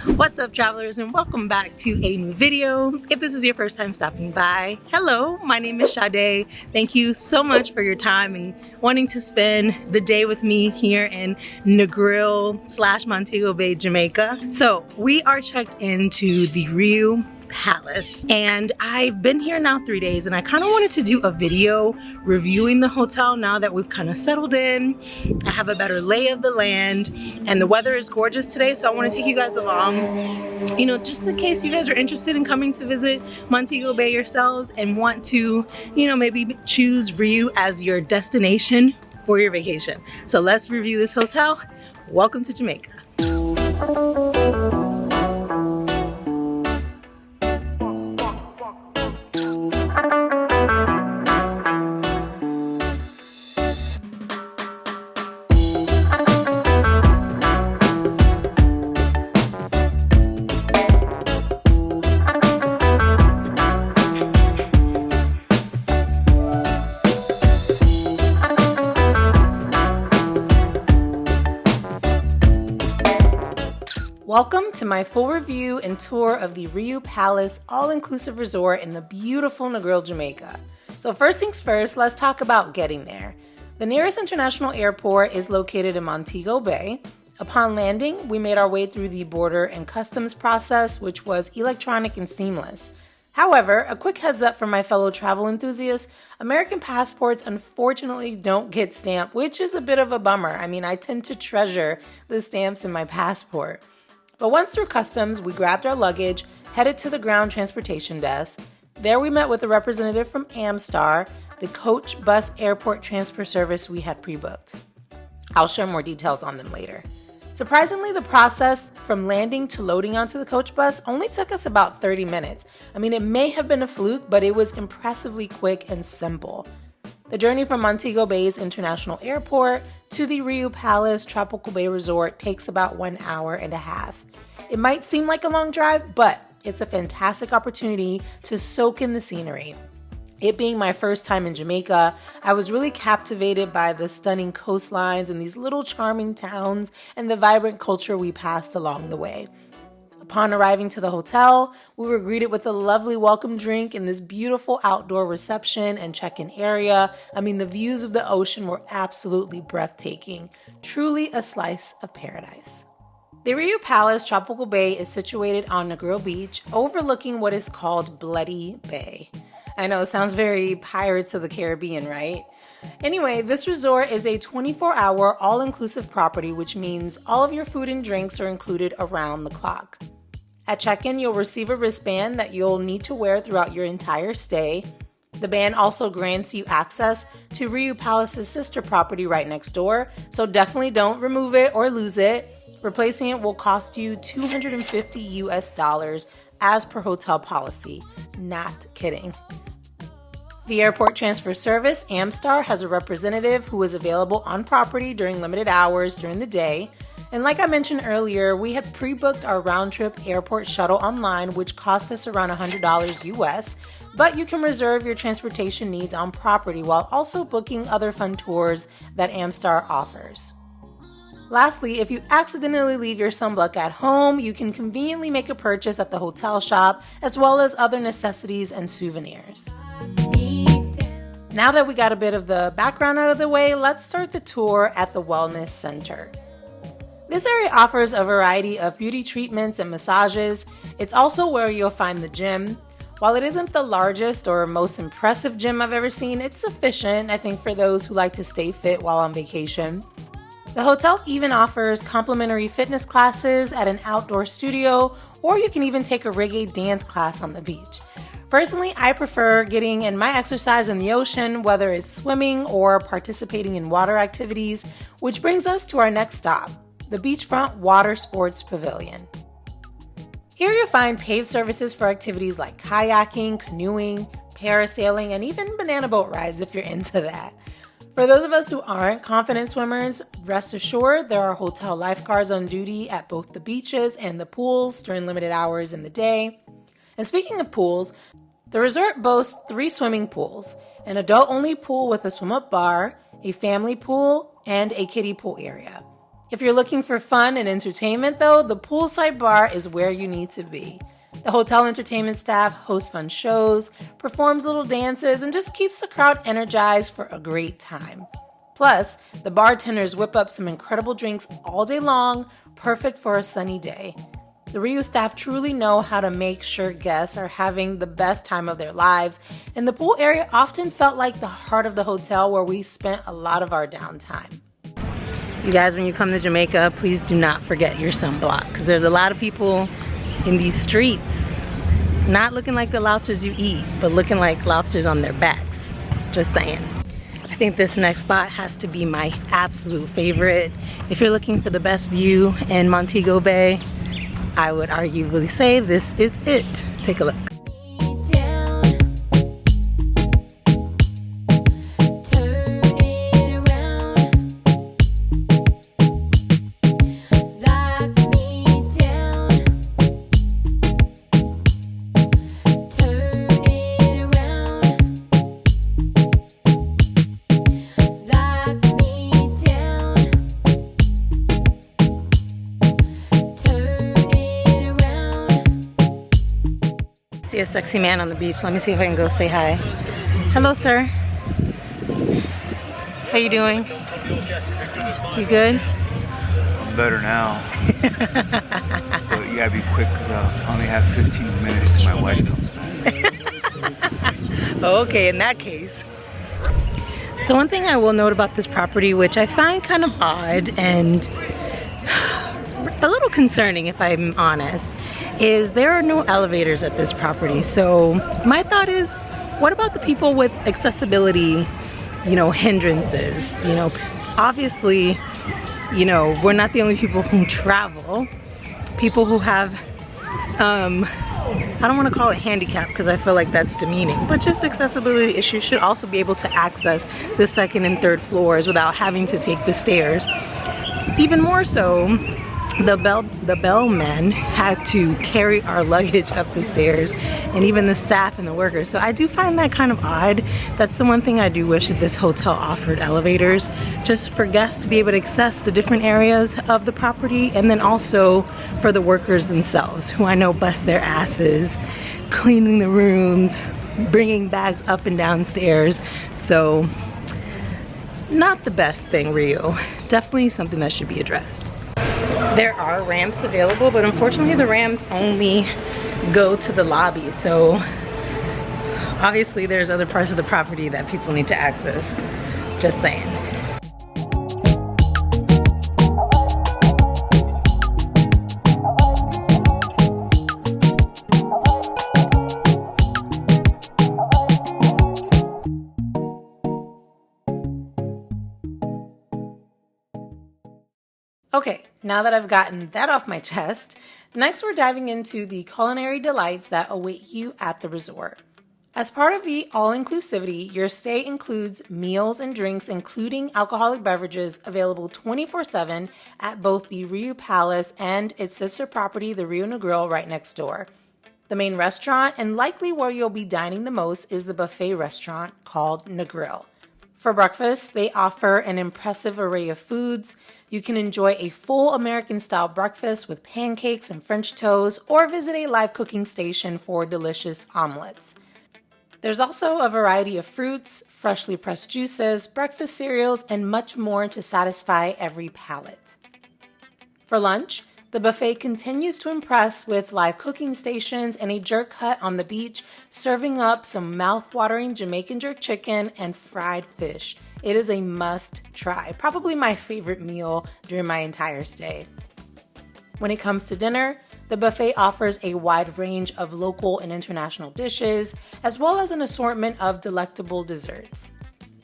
What's up, travelers, and welcome back to a new video. If this is your first time stopping by, hello, my name is Sade. Thank you so much for your time and wanting to spend the day with me here in Negril / Montego Bay, Jamaica. So we are checked into the RIU Palace, and I've been here now 3 days, and I kind of wanted to do a video reviewing the hotel now that we've kind of settled in. I have a better lay of the land, and the weather is gorgeous today, so I want to take you guys along, you know, just in case you guys are interested in coming to visit Montego Bay yourselves and want to, you know, maybe choose RIU as your destination for your vacation. So let's review this hotel. Welcome to Jamaica. Welcome to my full review and tour of the RIU Palace all-inclusive resort in the beautiful Negril, Jamaica. So first things first, let's talk about getting there. The nearest international airport is located in Montego Bay. Upon landing, we made our way through the border and customs process, which was electronic and seamless. However, a quick heads up for my fellow travel enthusiasts, American passports unfortunately don't get stamped, which is a bit of a bummer. I mean, I tend to treasure the stamps in my passport. But once through customs, we grabbed our luggage, headed to the ground transportation desk. There we met with a representative from Amstar, the coach bus airport transfer service we had pre-booked. I'll share more details on them later. Surprisingly, the process from landing to loading onto the coach bus only took us about 30 minutes. I mean, it may have been a fluke, but it was impressively quick and simple. The journey from Montego Bay's International Airport to the RIU Palace Tropical Bay Resort takes about 1 hour and a half. It might seem like a long drive, but it's a fantastic opportunity to soak in the scenery. It being my first time in Jamaica, I was really captivated by the stunning coastlines and these little charming towns and the vibrant culture we passed along the way. Upon arriving to the hotel, we were greeted with a lovely welcome drink in this beautiful outdoor reception and check-in area. I mean, the views of the ocean were absolutely breathtaking. Truly a slice of paradise. The RIU Palace Tropical Bay is situated on Negril Beach, overlooking what is called Bloody Bay. I know it sounds very Pirates of the Caribbean, right? Anyway, this resort is a 24-hour all-inclusive property, which means all of your food and drinks are included around the clock. At check-in, you'll receive a wristband that you'll need to wear throughout your entire stay. The band also grants you access to RIU Palace's sister property right next door, so definitely don't remove it or lose it. Replacing it will cost you $250 as per hotel policy. Not kidding. The airport transfer service, Amstar, has a representative who is available on property during limited hours during the day. And like I mentioned earlier, we had pre-booked our round-trip airport shuttle online, which cost us around $100 US, but you can reserve your transportation needs on property while also booking other fun tours that Amstar offers. Lastly, if you accidentally leave your sunblock at home, you can conveniently make a purchase at the hotel shop, as well as other necessities and souvenirs. Now that we got a bit of the background out of the way, let's start the tour at the Wellness Center. This area offers a variety of beauty treatments and massages. It's also where you'll find the gym. While it isn't the largest or most impressive gym I've ever seen, it's sufficient, I think, for those who like to stay fit while on vacation. The hotel even offers complimentary fitness classes at an outdoor studio, or you can even take a reggae dance class on the beach. Personally, I prefer getting in my exercise in the ocean, whether it's swimming or participating in water activities, which brings us to our next stop, the Beachfront Water Sports Pavilion. Here you'll find paid services for activities like kayaking, canoeing, parasailing, and even banana boat rides if you're into that. For those of us who aren't confident swimmers, rest assured there are hotel lifeguards on duty at both the beaches and the pools during limited hours in the day. And speaking of pools, the resort boasts 3 swimming pools, an adult-only pool with a swim-up bar, a family pool, and a kiddie pool area. If you're looking for fun and entertainment though, the poolside bar is where you need to be. The hotel entertainment staff hosts fun shows, performs little dances, and just keeps the crowd energized for a great time. Plus, the bartenders whip up some incredible drinks all day long, perfect for a sunny day. The RIU staff truly know how to make sure guests are having the best time of their lives, and the pool area often felt like the heart of the hotel where we spent a lot of our downtime. You guys, when you come to Jamaica, please do not forget your sunblock, because there's a lot of people in these streets not looking like the lobsters you eat, but looking like lobsters on their backs. Just saying. I think this next spot has to be my absolute favorite. If you're looking for the best view in Montego Bay, I would arguably say this is it. Take a look. See a sexy man on the beach. Let me see if I can go say hi. Hello, sir. How you doing? You good? I'm better now. But you gotta be quick because I only have 15 minutes till my wife comes back. Okay, in that case. So one thing I will note about this property, which I find kind of odd and a little concerning if I'm honest, is there are no elevators at this property. So my thought is, what about the people with accessibility, hindrances? Obviously, we're not the only people who travel. People who have, I don't want to call it handicap because I feel like that's demeaning, but just accessibility issues should also be able to access the second and third floors without having to take the stairs. Even more so, the bellman had to carry our luggage up the stairs, and even the staff and the workers. So I do find that kind of odd. That's the one thing I do wish that this hotel offered elevators, just for guests to be able to access the different areas of the property, and then also for the workers themselves, who I know bust their asses cleaning the rooms, bringing bags up and down stairs. So not the best thing, RIU. Definitely something that should be addressed. There are ramps available, but unfortunately the ramps only go to the lobby. So obviously there's other parts of the property that people need to access. Just saying. Okay, now that I've gotten that off my chest, next we're diving into the culinary delights that await you at the resort. As part of the all-inclusivity, your stay includes meals and drinks, including alcoholic beverages, available 24/7 at both the RIU Palace and its sister property, the RIU Negril, right next door. The main restaurant, and likely where you'll be dining the most, is the buffet restaurant called Negril. For breakfast, they offer an impressive array of foods. You can enjoy a full American-style breakfast with pancakes and French toast, or visit a live cooking station for delicious omelets. There's also a variety of fruits, freshly pressed juices, breakfast cereals, and much more to satisfy every palate. For lunch, the buffet continues to impress with live cooking stations and a jerk hut on the beach, serving up some mouth-watering Jamaican jerk chicken and fried fish. It is a must try, probably my favorite meal during my entire stay. When it comes to dinner, the buffet offers a wide range of local and international dishes, as well as an assortment of delectable desserts.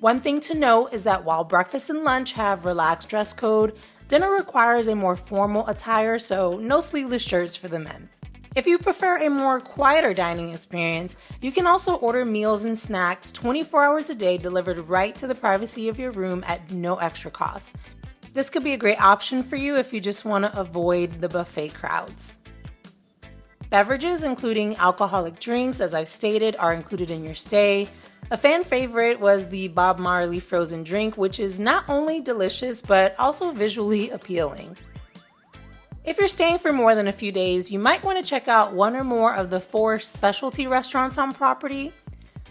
One thing to note is that while breakfast and lunch have relaxed dress code, dinner requires a more formal attire, so no sleeveless shirts for the men. If you prefer a more quieter dining experience, you can also order meals and snacks 24 hours a day delivered right to the privacy of your room at no extra cost. This could be a great option for you if you just want to avoid the buffet crowds. Beverages, including alcoholic drinks, as I've stated, are included in your stay. A fan favorite was the Bob Marley frozen drink, which is not only delicious, but also visually appealing. If you're staying for more than a few days, you might want to check out one or more of the 4 specialty restaurants on property.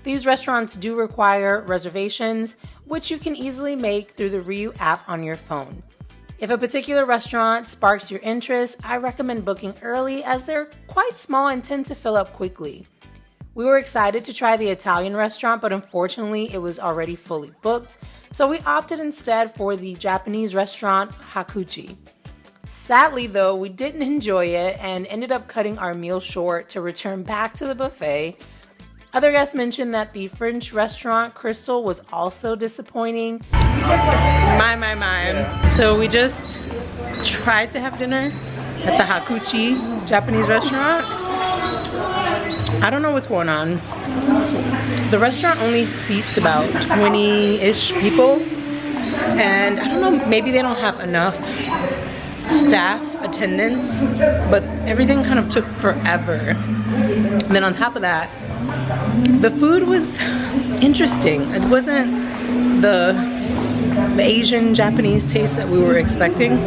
These restaurants do require reservations, which you can easily make through the RIU app on your phone. If a particular restaurant sparks your interest, I recommend booking early as they're quite small and tend to fill up quickly. We were excited to try the Italian restaurant, but unfortunately it was already fully booked, so we opted instead for the Japanese restaurant Hakuchi. Sadly though, we didn't enjoy it and ended up cutting our meal short to return back to the buffet. Other guests mentioned that the French restaurant Crystal was also disappointing. My. So we just tried to have dinner at the Hakuchi Japanese restaurant. I don't know what's going on. The restaurant only seats about 20-ish people, and I don't know, maybe they don't have enough staff attendance, but everything kind of took forever. And then on top of that, the food was interesting. It wasn't the Asian Japanese taste that we were expecting.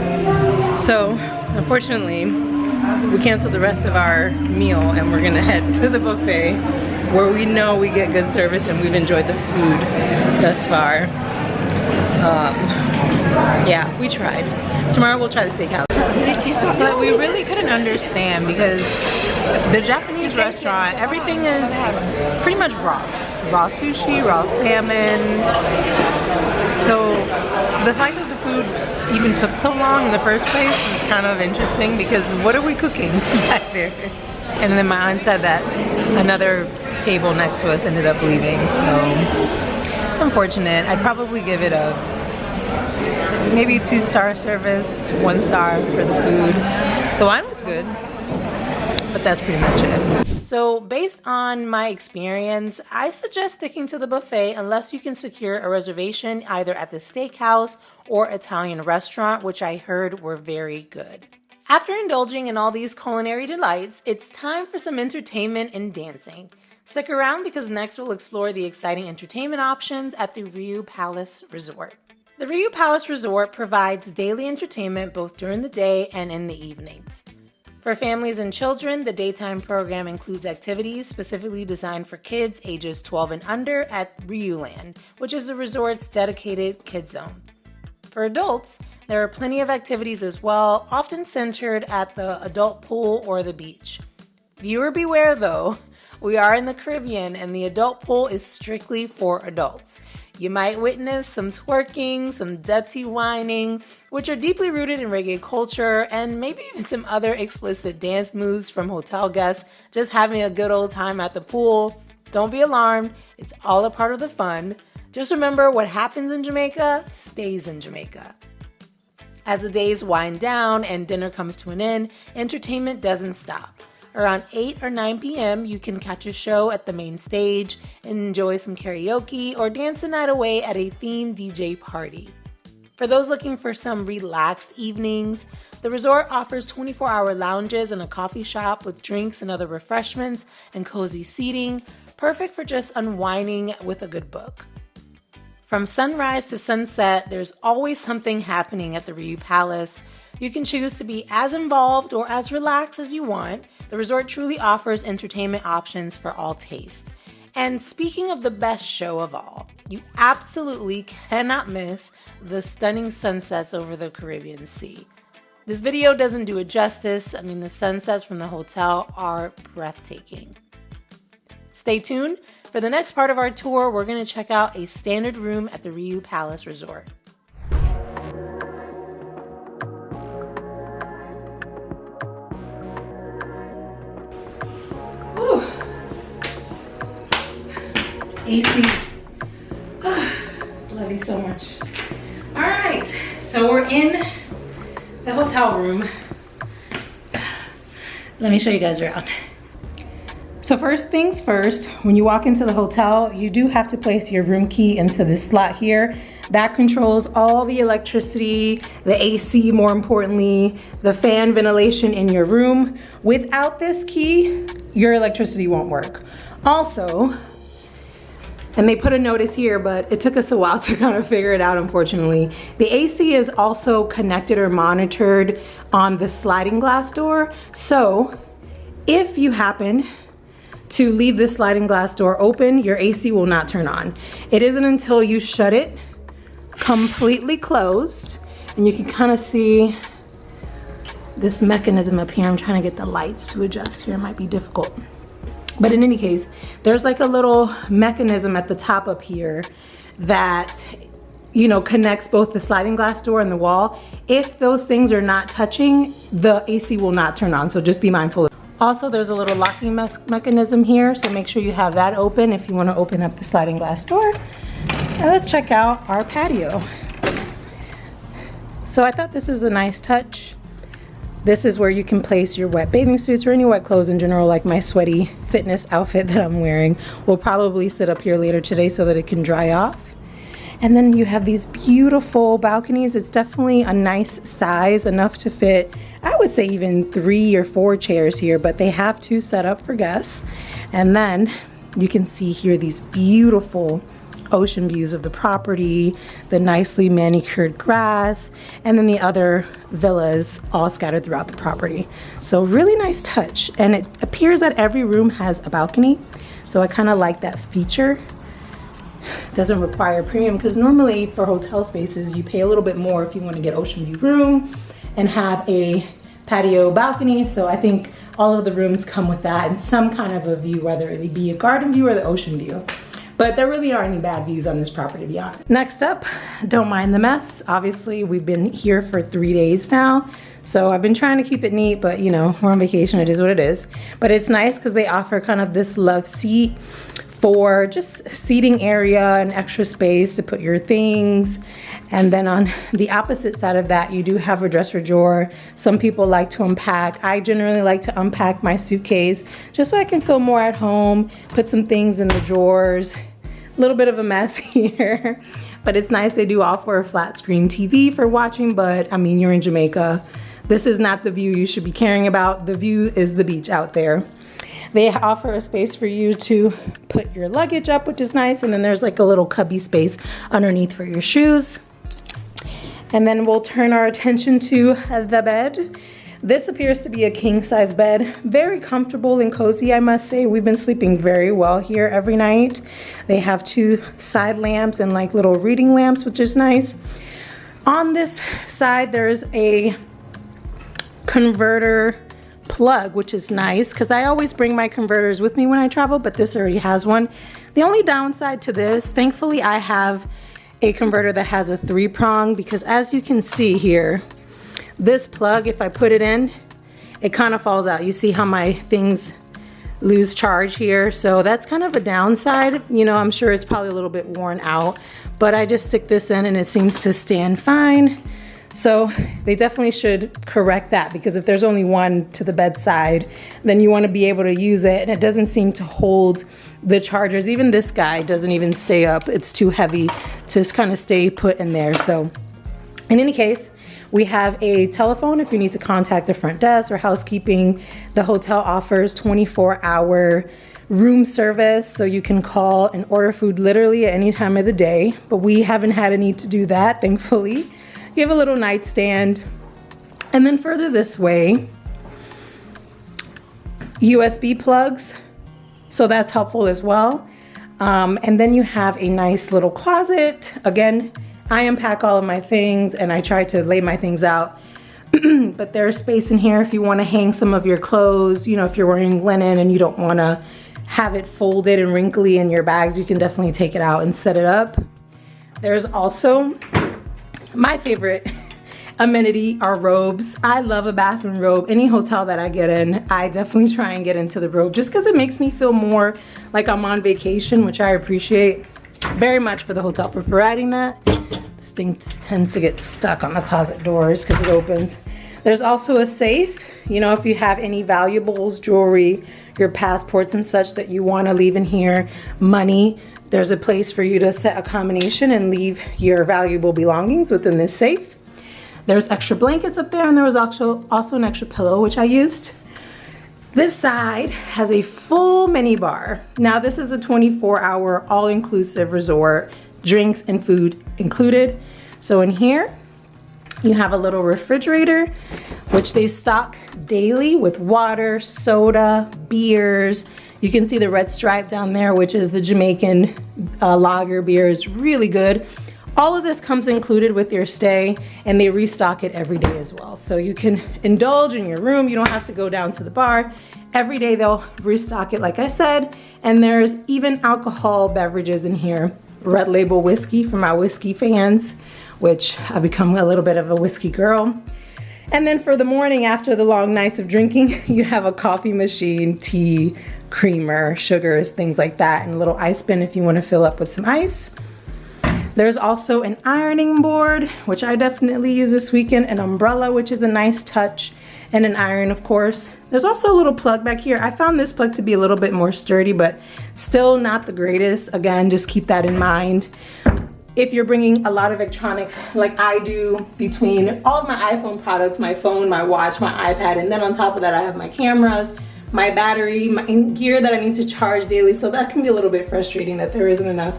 So unfortunately, we canceled the rest of our meal and we're gonna head to the buffet where we know we get good service and we've enjoyed the food thus far. Yeah, we tried. Tomorrow we'll try the steakhouse. So we really couldn't understand because the Japanese restaurant, everything is pretty much raw. Raw sushi, raw salmon. So the fact that the food even took so long in the first place is kind of interesting because what are we cooking back there? And then my aunt said that another table next to us ended up leaving, so it's unfortunate. I'd probably give it a maybe 2-star service, 1 star for the food. The wine was good, but that's pretty much it. So based on my experience, I suggest sticking to the buffet unless you can secure a reservation either at the steakhouse or Italian restaurant, which I heard were very good. After indulging in all these culinary delights, it's time for some entertainment and dancing. Stick around because next we'll explore the exciting entertainment options at the RIU Palace Resort. The RIU Palace Resort provides daily entertainment both during the day and in the evenings. For families and children, the daytime program includes activities specifically designed for kids ages 12 and under at RIU Land, which is the resort's dedicated kids zone. For adults, there are plenty of activities as well, often centered at the adult pool or the beach. Viewer beware though, we are in the Caribbean and the adult pool is strictly for adults. You might witness some twerking, some dirty whining, which are deeply rooted in reggae culture, and maybe even some other explicit dance moves from hotel guests just having a good old time at the pool. Don't be alarmed, it's all a part of the fun. Just remember, what happens in Jamaica stays in Jamaica. As the days wind down and dinner comes to an end, entertainment doesn't stop. Around 8 or 9 p.m., you can catch a show at the main stage, enjoy some karaoke, or dance the night away at a themed DJ party. For those looking for some relaxed evenings, the resort offers 24-hour lounges and a coffee shop with drinks and other refreshments and cozy seating, perfect for just unwinding with a good book. From sunrise to sunset, there's always something happening at the RIU Palace. You can choose to be as involved or as relaxed as you want. The resort truly offers entertainment options for all tastes. And speaking of the best show of all, you absolutely cannot miss the stunning sunsets over the Caribbean Sea. This video doesn't do it justice. I mean, the sunsets from the hotel are breathtaking. Stay tuned. For the next part of our tour, we're going to check out a standard room at the RIU Palace Resort. Whew. AC. Love you so much. All right, so we're in the hotel room. Let me show you guys around. So first things first, when you walk into the hotel, you do have to place your room key into this slot here. That controls all the electricity, the AC, more importantly, the fan ventilation in your room. Without this key, your electricity won't work. Also, And they put a notice here, but it took us a while to kind of figure it out, unfortunately. The AC is also connected or monitored on the sliding glass door. So if you happen to leave this sliding glass door open, your AC will not turn on. It isn't until you shut it completely closed, and you can kind of see this mechanism up here. I'm trying to get the lights to adjust here, it might be difficult. But in any case, there's like a little mechanism at the top up here that, you know, connects both the sliding glass door and the wall. If those things are not touching, the AC will not turn on, so just be mindful. Also, there's a little locking mechanism here, so make sure you have that open if you want to open up the sliding glass door. Now let's check out our patio. So I thought this was a nice touch. This is where you can place your wet bathing suits or any wet clothes in general, like my sweaty fitness outfit that I'm wearing. We'll probably sit up here later today so that it can dry off. And then you have these beautiful balconies. It's definitely a nice size, enough to fit, I would say even 3 or 4 chairs here, but they have 2 set up for guests. And then you can see here these beautiful ocean views of the property, the nicely manicured grass, and then the other villas all scattered throughout the property. So really nice touch. And it appears that every room has a balcony. So I kind of like that feature. It doesn't require premium, because normally for hotel spaces, you pay a little bit more if you want to get ocean view room and have a patio balcony. So I think all of the rooms come with that and some kind of a view, whether it be a garden view or the ocean view. But there really aren't any bad views on this property, to be honest. Next up, don't mind the mess. Obviously, we've been here for 3 days now. So I've been trying to keep it neat, but you know, we're on vacation, it is what it is. But it's nice because they offer kind of this love seat for just seating area and extra space to put your things. And then on the opposite side of that, you do have a dresser drawer. Some people like to unpack. I generally like to unpack my suitcase just so I can feel more at home, put some things in the drawers. A little bit of a mess here, but it's nice. They do offer a flat screen TV for watching, but I mean, you're in Jamaica. This is not the view you should be caring about. The view is the beach out there. They offer a space for you to put your luggage up, which is nice. And then there's like a little cubby space underneath for your shoes. And then we'll turn our attention to the bed. This appears to be a king size bed. Very comfortable and cozy, I must say. We've been sleeping very well here every night. They have 2 side lamps and like little reading lamps, which is nice. On this side, there's a converter plug, which is nice because I always bring my converters with me when I travel, but this already has one. The only downside to this, thankfully I have a converter that has a 3-prong, because as you can see here, this plug, if I put it in, it kind of falls out. You see how my things lose charge here? So that's kind of a downside. You know, I'm sure it's probably a little bit worn out, but I just stick this in and it seems to stand fine. So they definitely should correct that, because if there's only one to the bedside, then you want to be able to use it, and it doesn't seem to hold the chargers. Even this guy doesn't even stay up. It's too heavy to just kind of stay put in there. So in any case, we have a telephone if you need to contact the front desk or housekeeping. The hotel offers 24-hour room service, so you can call and order food literally at any time of the day, but we haven't had a need to do that, thankfully. You have a little nightstand, and then further this way, USB plugs, so that's helpful as well. And then you have a nice little closet. Again, I unpack all of my things and I try to lay my things out, but there's space in here if you want to hang some of your clothes. You know, if you're wearing linen and you don't want to have it folded and wrinkly in your bags, you can definitely take it out and set it up. There's also my favorite amenity are robes. I love a bathroom robe. Any hotel that I get in, I definitely try and get into the robe just because it makes me feel more like I'm on vacation, which I appreciate very much for the hotel for providing that. This thing tends to get stuck on the closet doors because it opens. There's also a safe. You know, if you have any valuables, jewelry, your passports and such that you want to leave in here, money, there's a place for you to set a combination and leave your valuable belongings within this safe. There's extra blankets up there, and there was also an extra pillow, which I used. This side has a full mini bar. Now this is a 24-hour all-inclusive resort, drinks and food included. So in here, you have a little refrigerator, which they stock daily with water, soda, beers. You can see the red stripe down there, which is the Jamaican lager beer, is really good. All of this comes included with your stay, and they restock it every day as well. So you can indulge in your room. You don't have to go down to the bar. Every day they'll restock it, like I said, and there's even alcohol beverages in here. Red Label whiskey for my whiskey fans, which I've become a little bit of a whiskey girl. And then for the morning after the long nights of drinking, you have a coffee machine, tea, creamer, sugars, things like that, and a little ice bin if you want to fill up with some ice. There's also an ironing board, which I definitely use this weekend, an umbrella, which is a nice touch, and an iron, of course. There's also a little plug back here. I found this plug to be a little bit more sturdy, but still not the greatest. Again, just keep that in mind. If you're bringing a lot of electronics like I do, between all of my iPhone products, my phone, my watch, my iPad, and then on top of that I have my cameras, my battery, my gear that I need to charge daily. So that can be a little bit frustrating that there isn't enough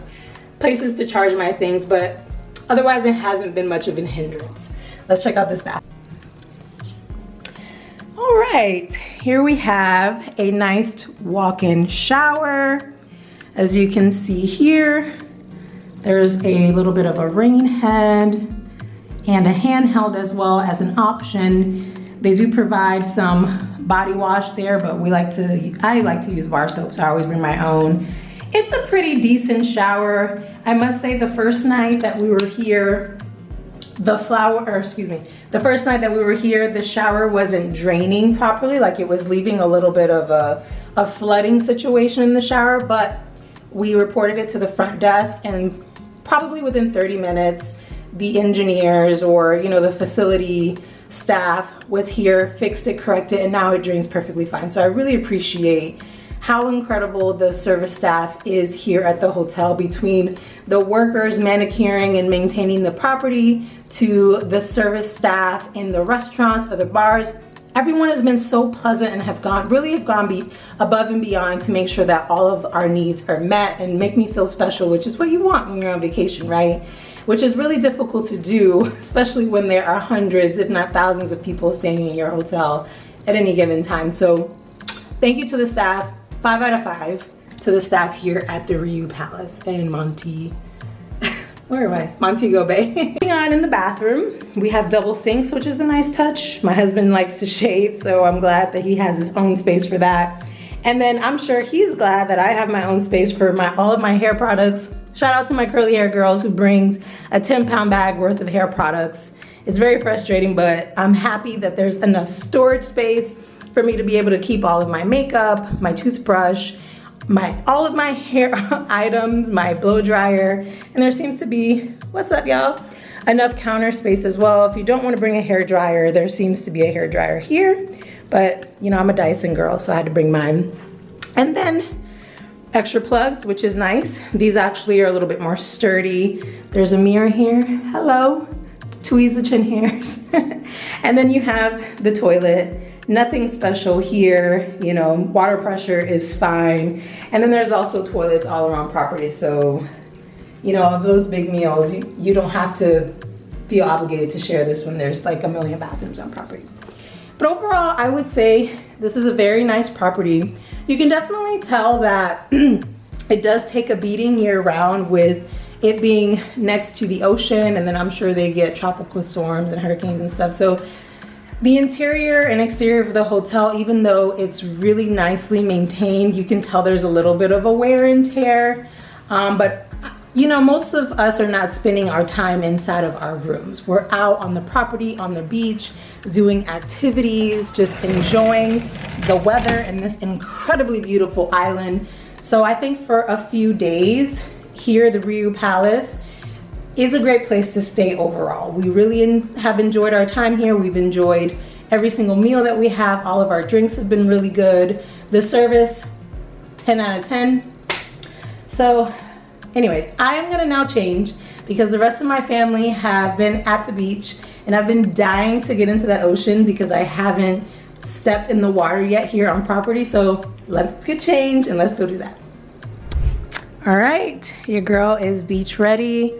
places to charge my things, but otherwise it hasn't been much of a hindrance. Let's check out this bathroom. All right, here we have a nice walk-in shower. As you can see here, there's a little bit of a rain head and a handheld as well as an option. They do provide some body wash there, but I like to use bar soap, so I always bring my own. It's a pretty decent shower. I must say the first night that we were here, the first night that we were here, the shower wasn't draining properly, like it was leaving a little bit of a flooding situation in the shower, but we reported it to the front desk, and probably within 30 minutes, the engineers or the facility staff was here, fixed it, corrected, and now it drains perfectly fine. So I really appreciate how incredible the service staff is here at the hotel, between the workers manicuring and maintaining the property to the service staff in the restaurants or the bars. Everyone has been so pleasant and have gone above and beyond to make sure that all of our needs are met and make me feel special, which is what you want when you're on vacation, right? Which is really difficult to do, especially when there are hundreds, if not thousands of people staying in your hotel at any given time. So thank you to the staff. 5 out of 5 to the staff here at the RIU Palace in Montego Bay. Moving on, in the bathroom, we have double sinks, which is a nice touch. My husband likes to shave, so I'm glad that he has his own space for that. And then I'm sure he's glad that I have my own space for all of my hair products. Shout out to my curly hair girls who brings a 10-pound bag worth of hair products. It's very frustrating, but I'm happy that there's enough storage space for me to be able to keep all of my makeup, my toothbrush, all of my hair items, my blow dryer, and there seems to be, what's up y'all, enough counter space as well. If you don't want to bring a hair dryer, there seems to be a hair dryer here, but I'm a Dyson girl, so I had to bring mine. And then extra plugs, which is nice. These actually are a little bit more sturdy. There's a mirror here. Hello, tweeze the chin hairs. And then you have the toilet. Nothing special here, water pressure is fine. And then there's also toilets all around property. So, those big meals, you don't have to feel obligated to share this when there's like a million bathrooms on property. But overall, I would say this is a very nice property. You can definitely tell that it does take a beating year round with it being next to the ocean, and then I'm sure they get tropical storms and hurricanes and stuff. So the interior and exterior of the hotel, even though it's really nicely maintained, you can tell there's a little bit of a wear and tear. But most of us are not spending our time inside of our rooms. We're out on the property, on the beach, doing activities, just enjoying the weather and this incredibly beautiful island. So I think for a few days here, the RIU Palace is a great place to stay overall. We really have enjoyed our time here. We've enjoyed every single meal that we have. All of our drinks have been really good. The service, 10 out of 10. So anyways, I am gonna now change because the rest of my family have been at the beach and I've been dying to get into that ocean because I haven't stepped in the water yet here on property, so let's get changed and let's go do that. All right, your girl is beach ready.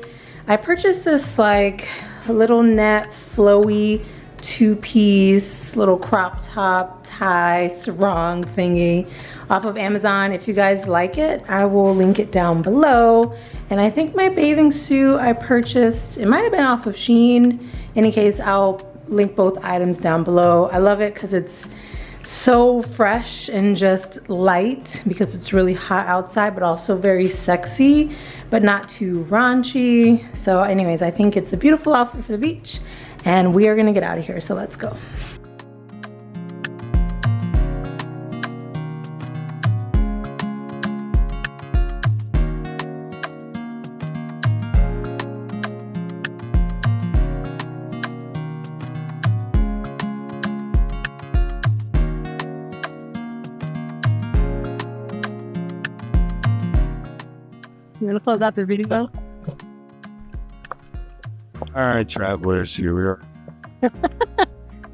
I purchased this like little net flowy 2-piece little crop top tie sarong thingy off of Amazon. If you guys like it, I will link it down below. And I think my bathing suit I purchased, it might have been off of Shein. In any case, I'll link both items down below. I love it because it's so fresh and just light because it's really hot outside, but also very sexy, but not too raunchy. So anyways, I think it's a beautiful outfit for the beach and we are gonna get out of here, so let's go. You wanna close out the video? All right, travelers, here we are.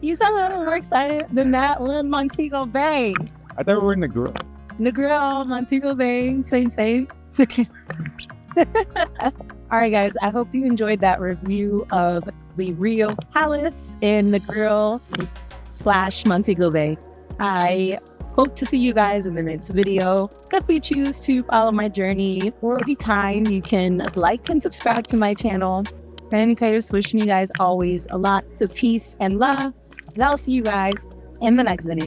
You sound a little more excited than that. We're in Montego Bay. I thought we were in the grill. Negril, Montego Bay, same. All right, guys, I hope you enjoyed that review of the RIU Palace in Negril / Montego Bay. I hope to see you guys in the next video. If you choose to follow my journey or be kind, you can like and subscribe to my channel. And just wishing you guys always a lot of peace and love. And I'll see you guys in the next video.